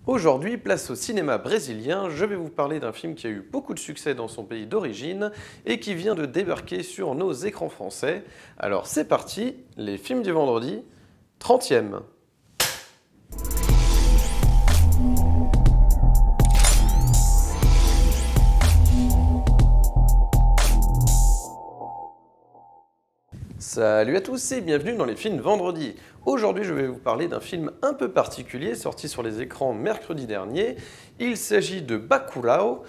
Aujourd'hui, place au cinéma brésilien, je vais vous parler d'un film qui a eu beaucoup de succès dans son pays d'origine et qui vient de débarquer sur nos écrans français. Alors c'est parti, les films du vendredi, 30e. Salut à tous et bienvenue dans les films vendredi. Aujourd'hui, je vais vous parler d'un film un peu particulier sorti sur les écrans mercredi dernier. Il s'agit de Bacurau,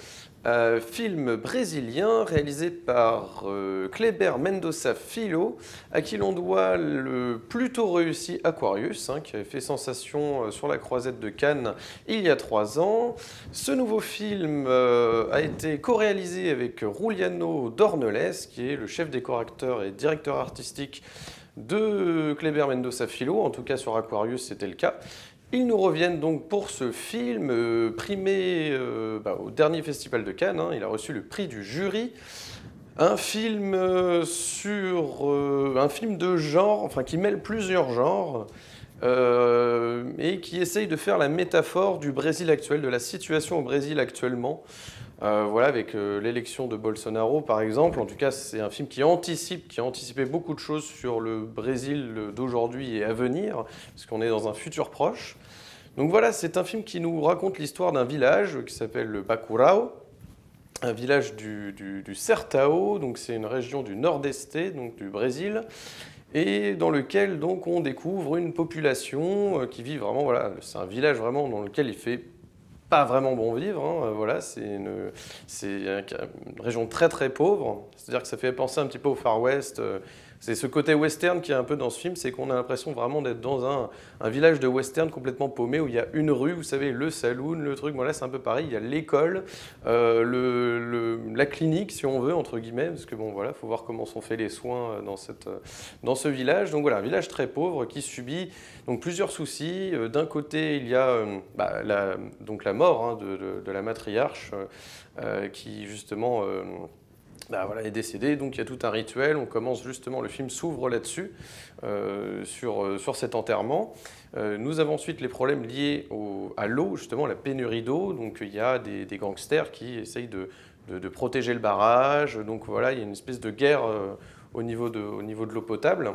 film brésilien réalisé par Kleber Mendonça Filho, à qui l'on doit le plutôt réussi Aquarius, qui avait fait sensation sur la croisette de Cannes il y a 3 ans. Ce nouveau film a été co-réalisé avec Juliano Dornelles, qui est le chef décorateur et directeur artistique de Kleber Mendonça Filho, en tout cas sur Aquarius c'était le cas. Ils nous reviennent donc pour ce film primé au dernier festival de Cannes, il a reçu le prix du jury. Un film un film de genre, enfin qui mêle plusieurs genres et qui essaye de faire la métaphore du Brésil actuel, de la situation au Brésil actuellement. Voilà, avec l'élection de Bolsonaro par exemple. En tout cas, c'est un film qui a anticipé beaucoup de choses sur le Brésil d'aujourd'hui et à venir, parce qu'on est dans un futur proche. Donc voilà, c'est un film qui nous raconte l'histoire d'un village qui s'appelle le Bacurau, un village du Sertão, donc c'est une région du nord-est, donc du Brésil, et dans lequel donc on découvre une population qui vit vraiment, voilà, c'est un village vraiment dans lequel il fait pas vraiment bon vivre, voilà, c'est une région très très pauvre, c'est-à-dire que ça fait penser un petit peu au Far West. C'est ce côté western qui est un peu dans ce film, c'est qu'on a l'impression vraiment d'être dans un village de western complètement paumé où il y a une rue, vous savez, le saloon, le truc, voilà, c'est un peu pareil, il y a l'école, la clinique si on veut, entre guillemets, parce que bon voilà, il faut voir comment sont faits les soins dans ce village. Donc voilà, un village très pauvre qui subit donc plusieurs soucis. D'un côté, il y a donc la mort de la matriarche qui justement voilà, est décédée, donc il y a tout un rituel, on commence justement, le film s'ouvre là-dessus, sur cet enterrement. Nous avons ensuite les problèmes liés à l'eau, justement, la pénurie d'eau, donc il y a des gangsters qui essayent de protéger le barrage, donc voilà, il y a une espèce de guerre au niveau de l'eau potable.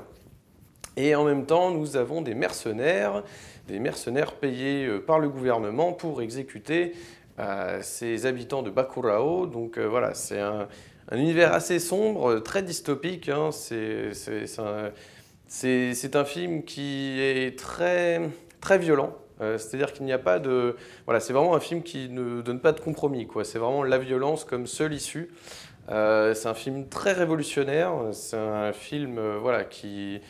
Et en même temps, nous avons des mercenaires payés par le gouvernement pour exécuter ces habitants de Bacurau. Donc voilà, c'est un univers assez sombre, très dystopique. C'est un film qui est très, très violent. C'est-à-dire qu'il n'y a pas de... Voilà, c'est vraiment un film qui ne donne pas de compromis, quoi. C'est vraiment la violence comme seule issue. C'est un film très révolutionnaire. C'est un film voilà, qui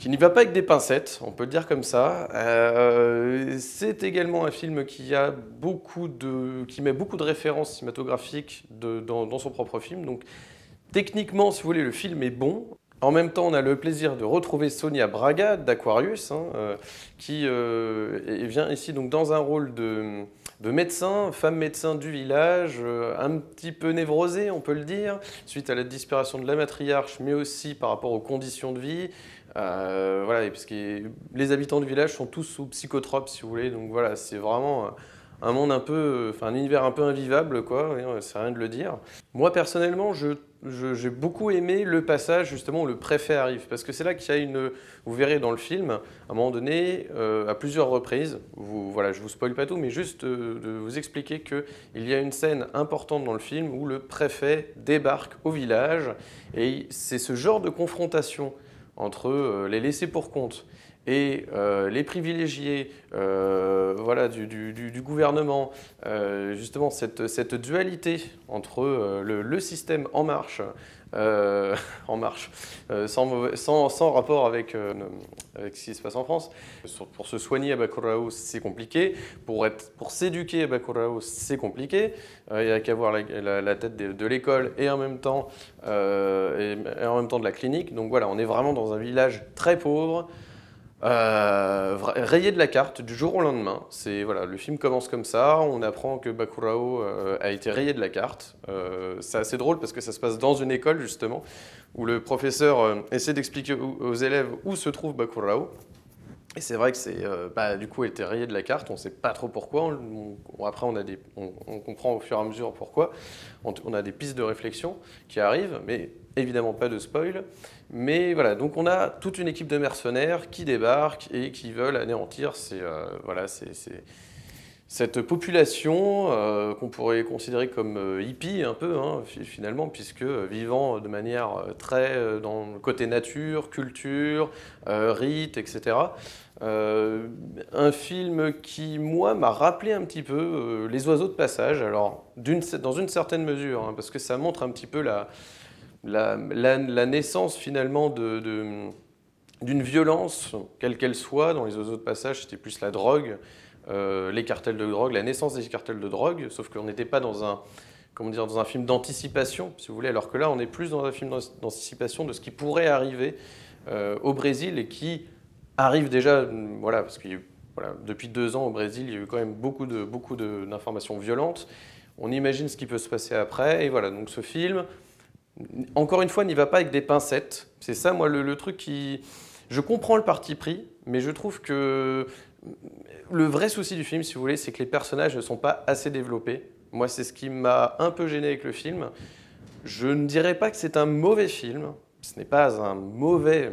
n'y va pas avec des pincettes, on peut le dire comme ça. C'est également un film qui met beaucoup de références cinématographiques dans son propre film. Donc techniquement, si vous voulez, le film est bon. En même temps, on a le plaisir de retrouver Sonia Braga d'Aquarius, qui vient ici donc dans un rôle de médecin, femme médecin du village, un petit peu névrosée, on peut le dire, suite à la disparition de la matriarche, mais aussi par rapport aux conditions de vie. Voilà, parce que les habitants du village sont tous sous psychotropes, si vous voulez, donc voilà, c'est vraiment un monde un univers un peu invivable, quoi, c'est rien de le dire. Moi, personnellement, j'ai beaucoup aimé le passage, justement, où le préfet arrive, parce que c'est là qu'il y a vous verrez dans le film, à un moment donné, à plusieurs reprises, voilà, je vous spoil pas tout, mais juste de vous expliquer qu'il y a une scène importante dans le film où le préfet débarque au village, et c'est ce genre de confrontation entre les laissés pour compte et les privilégiés voilà, du gouvernement, justement cette dualité entre le système en marche, sans rapport avec ce qui se passe en France. Pour se soigner à Bacurau, c'est compliqué. Pour s'éduquer à Bacurau, c'est compliqué. Il n'y a qu'à voir la tête de l'école et en même temps de la clinique. Donc voilà, on est vraiment dans un village très pauvre, rayé de la carte du jour au lendemain. Voilà, le film commence comme ça, on apprend que Bacurau a été rayé de la carte. C'est assez drôle parce que ça se passe dans une école justement, où le professeur essaie d'expliquer aux élèves où se trouve Bacurau. Et c'est vrai que du coup, elle était rayée de la carte, on ne sait pas trop pourquoi. Après, on comprend au fur et à mesure pourquoi. On a des pistes de réflexion qui arrivent, mais évidemment pas de spoil. Mais voilà, donc on a toute une équipe de mercenaires qui débarquent et qui veulent anéantir cette population qu'on pourrait considérer comme hippie un peu, hein, finalement, puisque vivant de manière très dans le côté nature, culture, rite, etc. Un film qui, moi, m'a rappelé un petit peu Les Oiseaux de passage, alors dans une certaine mesure, hein, parce que ça montre un petit peu la naissance finalement d'une violence, quelle qu'elle soit. Dans Les Oiseaux de passage, c'était plus la drogue, les cartels de drogue, la naissance des cartels de drogue, sauf qu'on n'était pas dans un film d'anticipation, si vous voulez, alors que là, on est plus dans un film d'anticipation de ce qui pourrait arriver au Brésil et qui arrive déjà, voilà, parce que voilà, depuis 2 ans au Brésil, il y a eu quand même beaucoup d'informations violentes. On imagine ce qui peut se passer après, et voilà, donc ce film, encore une fois, n'y va pas avec des pincettes. C'est ça, moi, le truc qui... Je comprends le parti pris, mais je trouve que le vrai souci du film, si vous voulez, c'est que les personnages ne sont pas assez développés. Moi, c'est ce qui m'a un peu gêné avec le film. Je ne dirais pas que c'est un mauvais film. Ce n'est pas un mauvais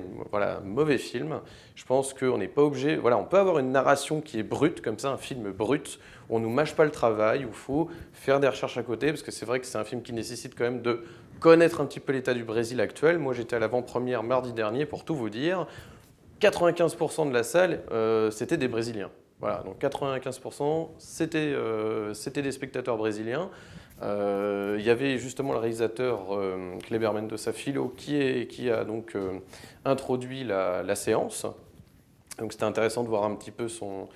film. Je pense qu'on n'est pas obligé... Voilà, on peut avoir une narration qui est brute, comme ça, un film brut, où on ne nous mâche pas le travail, où il faut faire des recherches à côté, parce que c'est vrai que c'est un film qui nécessite quand même de connaître un petit peu l'état du Brésil actuel. Moi, j'étais à l'avant-première mardi dernier, pour tout vous dire. 95% de la salle, c'était des Brésiliens. Voilà, donc 95%, c'était des spectateurs brésiliens. Il y avait justement le réalisateur Kleber Mendonça Filho qui a donc introduit la séance. Donc c'était intéressant de voir un petit peu son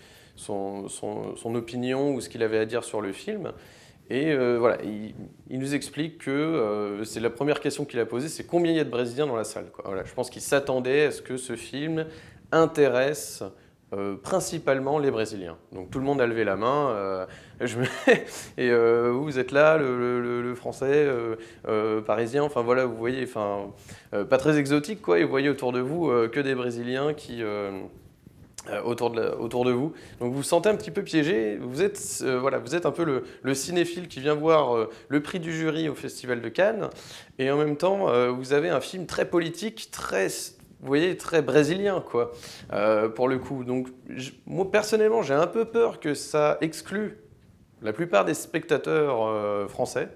opinion ou ce qu'il avait à dire sur le film. Et voilà, il nous explique que c'est la première question qu'il a posée, c'est combien il y a de Brésiliens dans la salle, quoi. Voilà, je pense qu'il s'attendait à ce que ce film intéresse principalement les Brésiliens. Donc tout le monde a levé la main. Et vous êtes là, le Français, Parisien, enfin voilà, vous voyez, enfin, pas très exotique, quoi. Et vous voyez autour de vous que des Brésiliens qui... autour de vous. Donc vous vous sentez un petit peu piégé, vous êtes un peu le cinéphile qui vient voir le prix du jury au Festival de Cannes, et en même temps, vous avez un film très politique, vous voyez, très brésilien, quoi, pour le coup. Donc moi, personnellement, j'ai un peu peur que ça exclue la plupart des spectateurs français.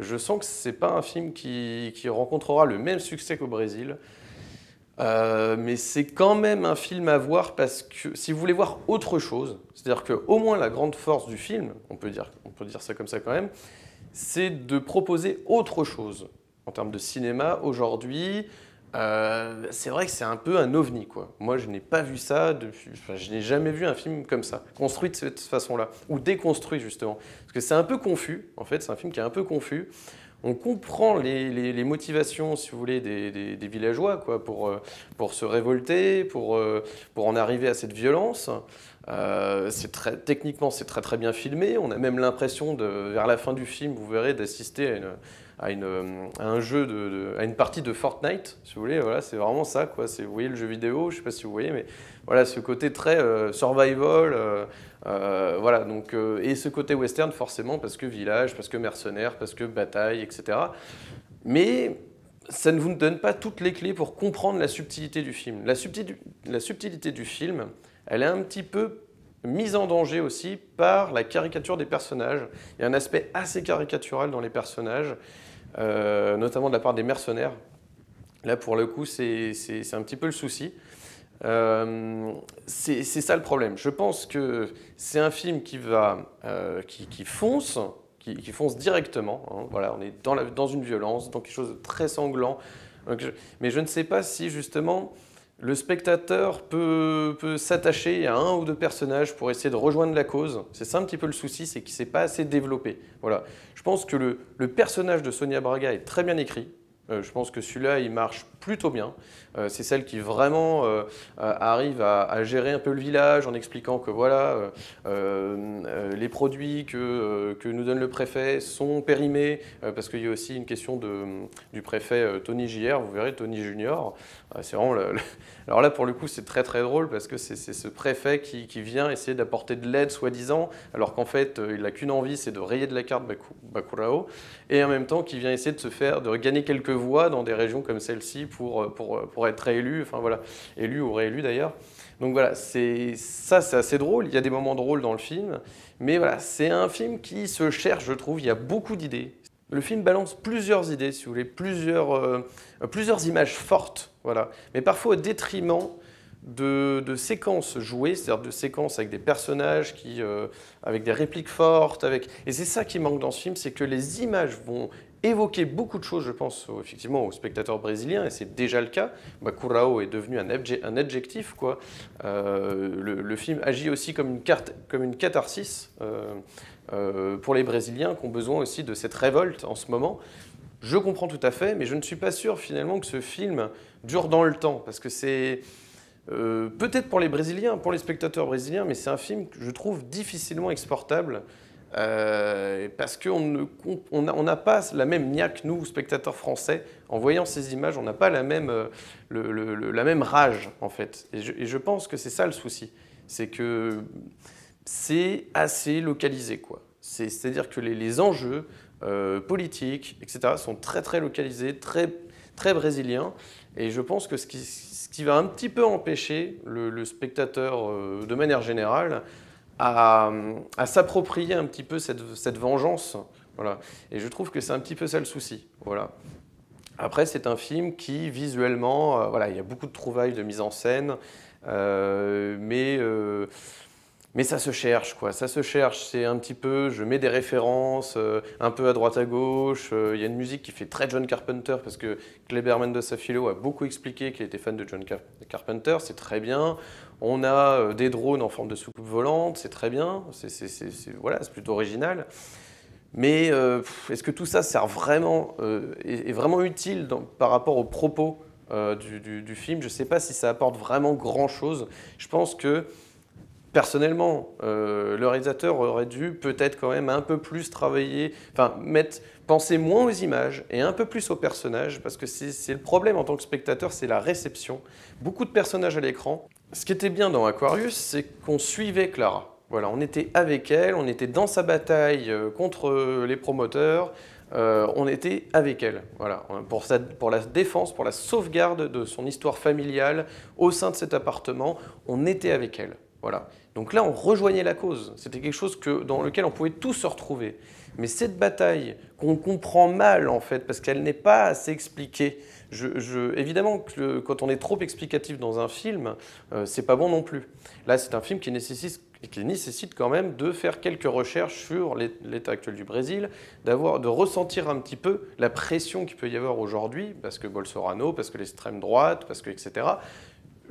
Je sens que c'est pas un film qui rencontrera le même succès qu'au Brésil. Mais c'est quand même un film à voir parce que si vous voulez voir autre chose, c'est-à-dire qu'au moins la grande force du film, on peut dire ça comme ça quand même, c'est de proposer autre chose en termes de cinéma aujourd'hui. C'est vrai que c'est un peu un ovni, quoi. Moi, je n'ai pas vu ça je n'ai jamais vu un film comme ça, construit de cette façon-là, ou déconstruit justement. Parce que c'est un peu confus, en fait, c'est un film qui est un peu confus. On comprend les motivations, si vous voulez, des villageois, quoi, pour se révolter, pour en arriver à cette violence. Techniquement, c'est très très bien filmé. On a même l'impression, vers la fin du film, vous verrez, d'assister à un jeu, à une partie de Fortnite, si vous voulez. Voilà, c'est vraiment ça, quoi. Vous voyez le jeu vidéo, je ne sais pas si vous voyez, mais voilà, ce côté très survival. Voilà, donc, et ce côté western, forcément, parce que village, parce que mercenaires, parce que bataille, etc. Mais ça ne vous donne pas toutes les clés pour comprendre la subtilité du film. La subtilité du film, elle est un petit peu mise en danger aussi par la caricature des personnages. Il y a un aspect assez caricatural dans les personnages, notamment de la part des mercenaires. Là, pour le coup, c'est un petit peu le souci. C'est ça le problème. Je pense que c'est un film qui fonce directement. Hein. Voilà, on est dans une violence, dans quelque chose de très sanglant. Mais je ne sais pas si justement le spectateur peut s'attacher à un ou deux personnages pour essayer de rejoindre la cause. C'est ça un petit peu le souci, c'est qu'il ne s'est pas assez développé. Voilà. Je pense que le personnage de Sonia Braga est très bien écrit. Je pense que celui-là, il marche plutôt bien. C'est celle qui vraiment arrive à gérer un peu le village en expliquant que voilà, les produits que nous donne le préfet sont périmés, parce qu'il y a aussi une question du préfet Tony JR, vous verrez, Tony Junior. C'est vraiment Alors là, pour le coup, c'est très très drôle parce que c'est ce préfet qui vient essayer d'apporter de l'aide, soi-disant, alors qu'en fait, il n'a qu'une envie, c'est de rayer de la carte Bacurao, et en même temps, qui vient essayer de gagner quelques voix dans des régions comme celle-ci pour être réélu, enfin voilà, élu ou réélu d'ailleurs. Donc voilà, c'est assez drôle, il y a des moments drôles dans le film, mais voilà, c'est un film qui se cherche, je trouve, il y a beaucoup d'idées. Le film balance plusieurs idées, si vous voulez, plusieurs images fortes, voilà, mais parfois au détriment de séquences jouées, c'est-à-dire de séquences avec des personnages avec des répliques fortes, et c'est ça qui manque dans ce film, c'est que les images vont évoquer beaucoup de choses, je pense, effectivement, aux spectateurs brésiliens, et c'est déjà le cas. Bacurao est devenu un adjectif, quoi. Le film agit aussi comme une catharsis pour les Brésiliens qui ont besoin aussi de cette révolte en ce moment. Je comprends tout à fait, mais je ne suis pas sûr finalement que ce film dure dans le temps, parce que c'est peut-être pour les Brésiliens, pour les spectateurs brésiliens, mais c'est un film que je trouve difficilement exportable, parce qu'on n'a pas la même niaque, nous, spectateurs français, en voyant ces images, on n'a pas la même rage, en fait. Et je pense que c'est ça le souci, c'est que c'est assez localisé, quoi. C'est-à-dire que les enjeux politiques, etc., sont très très localisés, très, très brésiliens, et je pense que ce qui va un petit peu empêcher le spectateur, de manière générale, à s'approprier un petit peu cette vengeance. Voilà. Et je trouve que c'est un petit peu ça le souci. Voilà. Après, c'est un film qui, visuellement, voilà, il y a beaucoup de trouvailles de mise en scène, mais ça se cherche, quoi. Ça se cherche, c'est un petit peu, je mets des références, un peu à droite à gauche. Il y a une musique qui fait très John Carpenter, parce que Kleber Mendoza Filho a beaucoup expliqué qu'il était fan de John Carpenter, c'est très bien. On a des drones en forme de soucoupe volante, c'est très bien, voilà, c'est plutôt original. Mais est-ce que tout ça sert vraiment, est vraiment utile par rapport aux propos du film? Je ne sais pas si ça apporte vraiment grand-chose. Je pense que personnellement, le réalisateur aurait dû peut-être quand même un peu plus travailler, enfin penser moins aux images et un peu plus aux personnages, parce que c'est le problème en tant que spectateur, c'est la réception. Beaucoup de personnages à l'écran. Ce qui était bien dans Aquarius, c'est qu'on suivait Clara. Voilà, on était avec elle, on était dans sa bataille contre les promoteurs, on était avec elle, voilà, pour la défense, pour la sauvegarde de son histoire familiale au sein de cet appartement, on était avec elle. Voilà. Donc là, on rejoignait la cause. C'était quelque chose dans lequel on pouvait tous se retrouver. Mais cette bataille qu'on comprend mal, en fait, parce qu'elle n'est pas assez expliquée, évidemment que quand on est trop explicatif dans un film, c'est pas bon non plus. Là, c'est un film qui nécessite quand même de faire quelques recherches sur l'état actuel du Brésil, de ressentir un petit peu la pression qu'il peut y avoir aujourd'hui, parce que Bolsonaro, parce que l'extrême droite, parce que etc.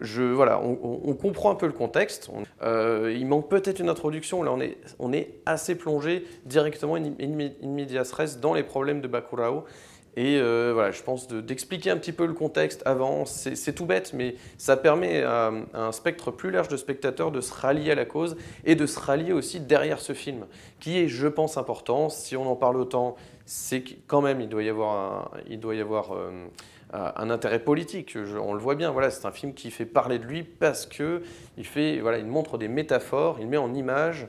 Voilà, on comprend un peu le contexte. Il manque peut-être une introduction. Là, on est assez plongé directement in medias res dans les problèmes de Bacurao. Et voilà, je pense d'expliquer un petit peu le contexte avant. C'est tout bête, mais ça permet à un spectre plus large de spectateurs de se rallier à la cause et de se rallier aussi derrière ce film, qui est, je pense, important. Si on en parle autant, c'est quand même, il doit y avoir un intérêt politique, on le voit bien, voilà, c'est un film qui fait parler de lui parce qu'il voilà, il montre des métaphores, il met en image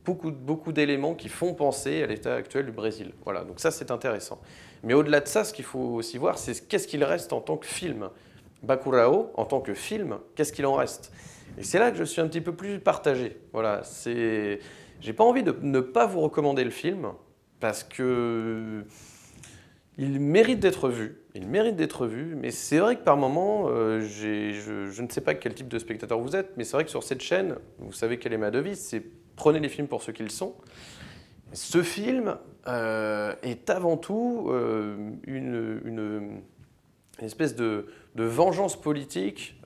beaucoup d'éléments qui font penser à l'état actuel du Brésil. Voilà, donc ça c'est intéressant. Mais au-delà de ça, ce qu'il faut aussi voir, c'est qu'est-ce qu'il reste en tant que film. Bacurao, en tant que film, qu'est-ce qu'il en reste? Et c'est là que je suis un petit peu plus partagé. Voilà, j'ai pas envie de ne pas vous recommander le film parce que il mérite d'être vu. Il mérite d'être vu, mais c'est vrai que par moments, je ne sais pas quel type de spectateur vous êtes, mais c'est vrai que sur cette chaîne, vous savez quelle est ma devise, c'est prenez les films pour ce qu'ils sont. Ce film est avant tout une espèce de vengeance politique,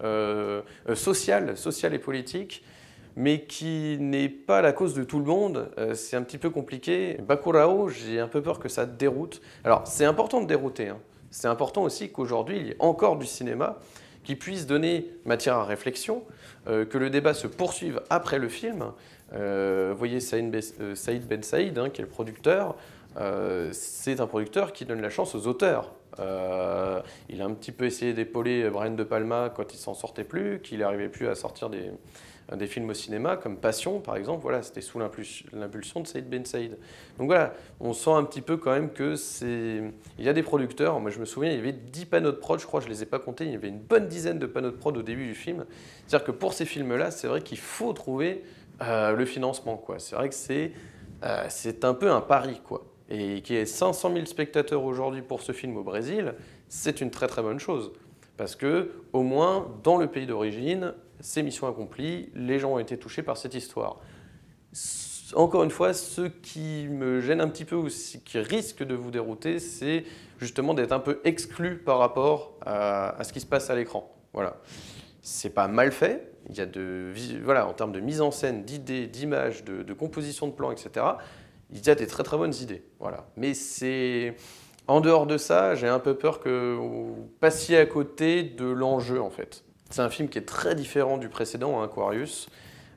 sociale et politique, mais qui n'est pas la cause de tout le monde. C'est un petit peu compliqué. Bacurao, j'ai un peu peur que ça déroute. Alors, c'est important de dérouter, hein. C'est important aussi qu'aujourd'hui, il y ait encore du cinéma qui puisse donner matière à réflexion, que le débat se poursuive après le film. Vous voyez Saïd Ben Saïd, hein, qui est le producteur, c'est un producteur qui donne la chance aux auteurs. Il a un petit peu essayé d'épauler Brian De Palma quand il s'en sortait plus, qu'il n'arrivait plus à sortir des films au cinéma, comme Passion par exemple, voilà, c'était sous l'impulsion de Saïd Ben Saïd. Donc voilà, on sent un petit peu quand même que c'est... Il y a des producteurs, moi je me souviens, il y avait 10 panneaux de prod, je crois, je ne les ai pas comptés, il y avait une bonne dizaine de panneaux de prod au début du film. C'est-à-dire que pour ces films-là, c'est vrai qu'il faut trouver le financement, quoi. C'est vrai que c'est un peu un pari, quoi. Et qu'il y ait 500 000 spectateurs aujourd'hui pour ce film au Brésil, c'est une très très bonne chose. Parce que, au moins, dans le pays d'origine, c'est mission accomplie, les gens ont été touchés par cette histoire. Encore une fois, ce qui me gêne un petit peu, ou qui risque de vous dérouter, c'est justement d'être un peu exclu par rapport à ce qui se passe à l'écran. Voilà. C'est pas mal fait, il y a voilà, en termes de mise en scène, d'idées, d'images, de composition de plans, etc., il y a des très très bonnes idées. Voilà. Mais c'est... En dehors de ça, j'ai un peu peur que vous passiez à côté de l'enjeu, en fait. C'est un film qui est très différent du précédent, hein, Aquarius,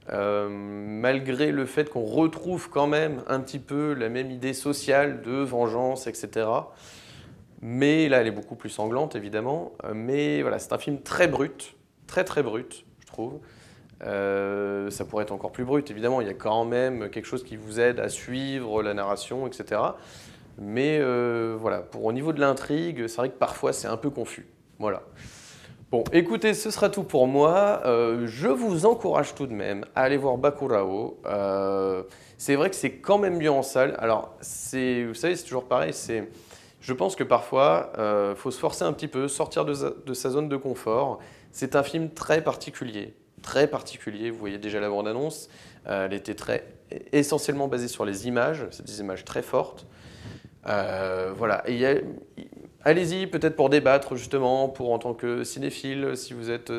malgré le fait qu'on retrouve quand même un petit peu la même idée sociale de vengeance, etc. Mais là, elle est beaucoup plus sanglante, évidemment. Mais voilà, c'est un film très brut, très très brut, je trouve. Ça pourrait être encore plus brut, évidemment. Il y a quand même quelque chose qui vous aide à suivre la narration, etc. Mais voilà, au niveau de l'intrigue, c'est vrai que parfois c'est un peu confus. Voilà. Bon, écoutez, ce sera tout pour moi. Je vous encourage tout de même à aller voir Bacurau. C'est vrai que c'est quand même mieux en salle. Alors, vous savez, c'est toujours pareil. Je pense que parfois, il faut se forcer un petit peu, sortir de sa zone de confort. C'est un film très particulier. Très particulier. Vous voyez déjà la bande-annonce. Elle était essentiellement basée sur les images. C'est des images très fortes. Voilà. Et allez-y, peut-être pour débattre justement, en tant que cinéphile, si vous êtes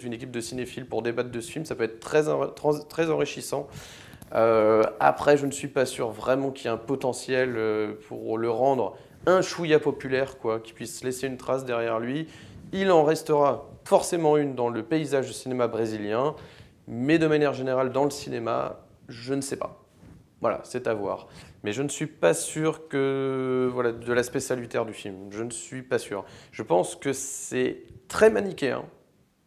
une équipe de cinéphiles pour débattre de ce film, ça peut être très enrichissant. Après, je ne suis pas sûr vraiment qu'il y ait un potentiel pour le rendre un chouïa populaire, quoi, qui puisse laisser une trace derrière lui. Il en restera forcément une dans le paysage du cinéma brésilien, mais de manière générale, dans le cinéma, je ne sais pas. Voilà, c'est à voir. Mais je ne suis pas sûr de l'aspect salutaire du film. Je ne suis pas sûr. Je pense que c'est très manichéen.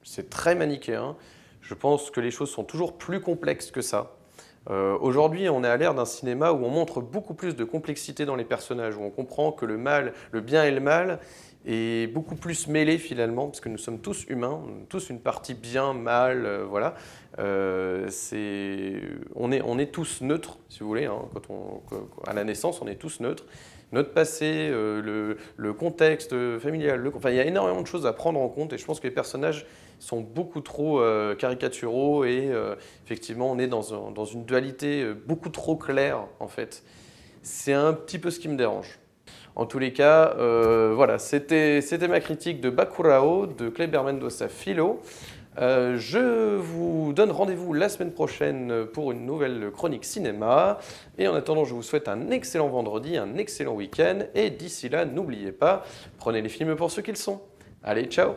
C'est très manichéen. Je pense que les choses sont toujours plus complexes que ça. Aujourd'hui, on est à l'ère d'un cinéma où on montre beaucoup plus de complexité dans les personnages, où on comprend que le bien et le mal est beaucoup plus mêlé finalement, parce que nous sommes tous humains, tous une partie bien, mal, voilà. On est tous neutres, si vous voulez, hein, à la naissance, on est tous neutres. Notre passé, le contexte familial, enfin, il y a énormément de choses à prendre en compte et je pense que les personnages sont beaucoup trop caricaturaux et effectivement, on est dans une dualité beaucoup trop claire, en fait. C'est un petit peu ce qui me dérange. En tous les cas, voilà, c'était ma critique de Bacurau, de Kleber Mendonça Filho. Je vous donne rendez-vous la semaine prochaine pour une nouvelle chronique cinéma. Et en attendant, je vous souhaite un excellent vendredi, un excellent week-end. Et d'ici là, n'oubliez pas, prenez les films pour ce qu'ils sont. Allez, ciao!